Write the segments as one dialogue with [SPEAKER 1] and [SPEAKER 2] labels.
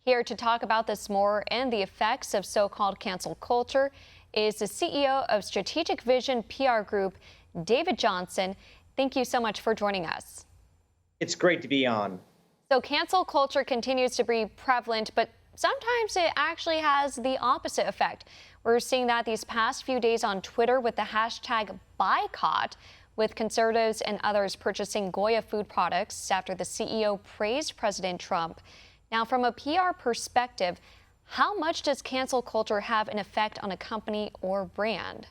[SPEAKER 1] Here to talk about this more and the effects of so-called cancel culture is the CEO of Strategic Vision PR Group, David Johnson. Thank you so much for joining us.
[SPEAKER 2] It's great to be on.
[SPEAKER 1] So cancel culture continues to be prevalent, but sometimes it actually has the opposite effect. We're seeing that these past few days on Twitter with the hashtag boycott, with conservatives and others purchasing Goya food products after the CEO praised President Trump. Now, from a PR perspective, how much does cancel culture have an effect on a company or brand?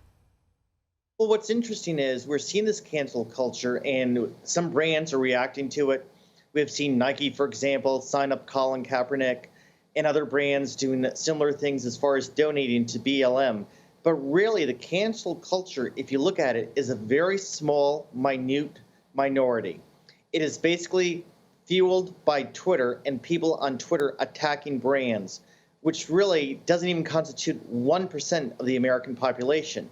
[SPEAKER 2] Well, what's interesting is we're seeing this cancel culture and some brands are reacting to it. We've seen Nike, for example, sign up Colin Kaepernick and other brands doing similar things as far as donating to BLM. But really, the cancel culture, if you look at it, is a very small, minute minority. It is basically fueled by Twitter and people on Twitter attacking brands, which really doesn't even constitute 1% of the American population.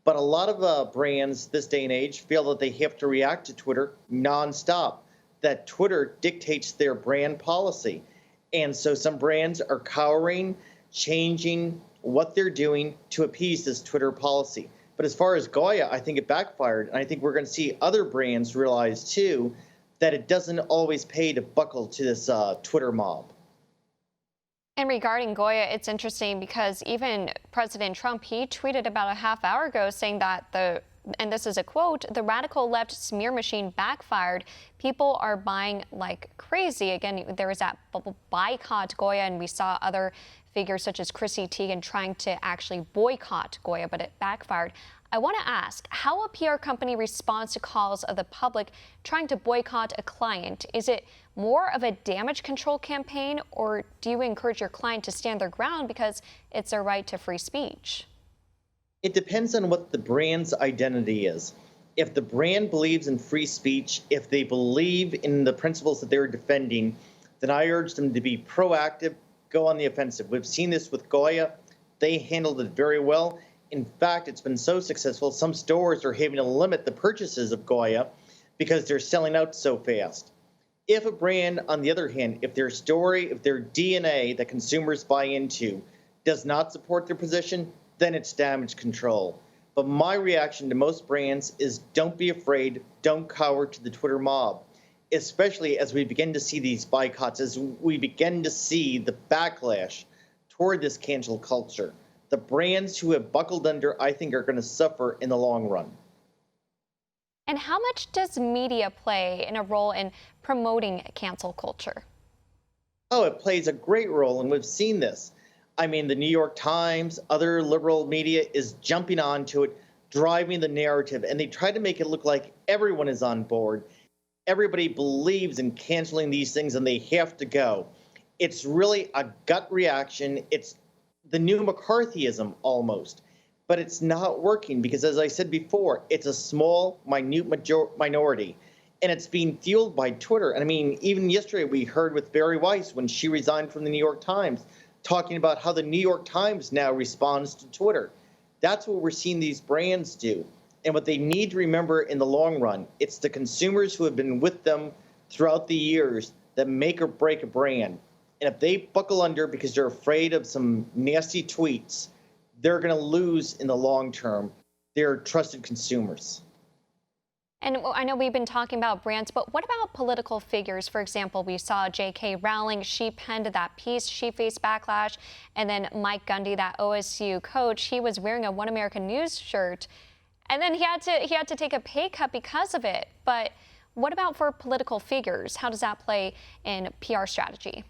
[SPEAKER 2] But a lot of brands this day and age feel that they have to react to Twitter nonstop, that Twitter dictates their brand policy. And so some brands are cowering, changing what they're doing to appease this Twitter policy. But as far as Goya, I think it backfired. And I think we're going to see other brands realize, too, that it doesn't always pay to buckle to this Twitter mob.
[SPEAKER 1] And regarding Goya, it's interesting because even President Trump, he tweeted about a half hour ago saying that and this is a quote, the radical left smear machine backfired. People are buying like crazy. Again, there was that boycott Goya, and we saw other figures such as Chrissy Teigen trying to actually boycott Goya, but it backfired. I want to ask how a PR company responds to calls of the public trying to boycott a client. Is it more of a damage control campaign, or do you encourage your client to stand their ground because it's their right to free speech?
[SPEAKER 2] It depends on what the brand's identity is. If the brand believes in free speech, if they believe in the principles that they're defending, then I urge them to be proactive, go on the offensive. We've seen this with Goya. They handled it very well. In fact, it's been so successful, some stores are having to limit the purchases of Goya because they're selling out so fast. If a brand, on the other hand, if their story, if their DNA that consumers buy into does not support their position, then it's damage control. But my reaction to most brands is don't be afraid, don't cower to the Twitter mob, especially as we begin to see these boycotts, as we begin to see the backlash toward this cancel culture. The brands who have buckled under, I think, are going to suffer in the long run.
[SPEAKER 1] And how much does media play in a role in promoting cancel culture?
[SPEAKER 2] Oh, it plays a great role, and we've seen this. I mean, the New York Times, other liberal media is jumping onto it, driving the narrative, and they try to make it look like everyone is on board. Everybody believes in canceling these things, and they have to go. It's really a gut reaction. It's the new McCarthyism almost, but it's not working because, as I said before, it's a small, minute minority, and it's being fueled by Twitter. And I mean, even yesterday we heard with Barry Weiss when she resigned from the New York Times, talking about how the New York Times now responds to Twitter. That's what we're seeing these brands do. And what they need to remember in the long run, it's the consumers who have been with them throughout the years that make or break a brand. And if they buckle under because they're afraid of some nasty tweets, they're going to lose in the long term. They're trusted consumers.
[SPEAKER 1] And I know we've been talking about brands, but what about political figures? For example, we saw J.K. Rowling, she penned that piece, she faced backlash. And then Mike Gundy, that OSU coach, he was wearing a One American News shirt. And then he had to take a pay cut because of it. But what about for political figures? How does that play in PR strategy?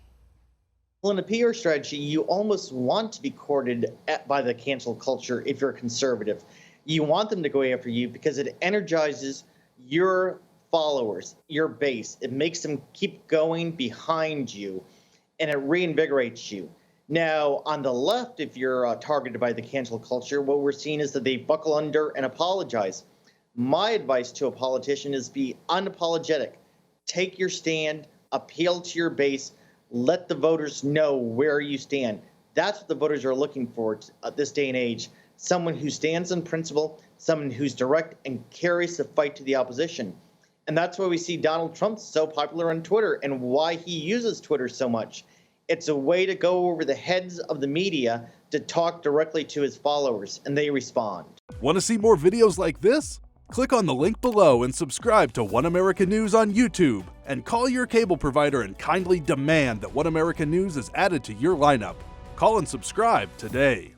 [SPEAKER 2] Well, in a PR strategy, you almost want to be courted by the cancel culture if you're a conservative. You want them to go after you because it energizes your followers, your base. It makes them keep going behind you, and it reinvigorates you. Now, on the left, if you're targeted by the cancel culture, what we're seeing is that they buckle under and apologize. My advice to a politician is be unapologetic. Take your stand, appeal to your base, let the voters know where you stand. That's what the voters are looking for at this day and age. Someone who stands on principle, someone who's direct and carries the fight to the opposition. And that's why we see Donald Trump so popular on Twitter and why he uses Twitter so much. It's a way to go over the heads of the media to talk directly to his followers, and they respond.
[SPEAKER 3] Want to see more videos like this? Click on the link below and subscribe to One America News on YouTube, and call your cable provider and kindly demand that One America News is added to your lineup. Call and subscribe today.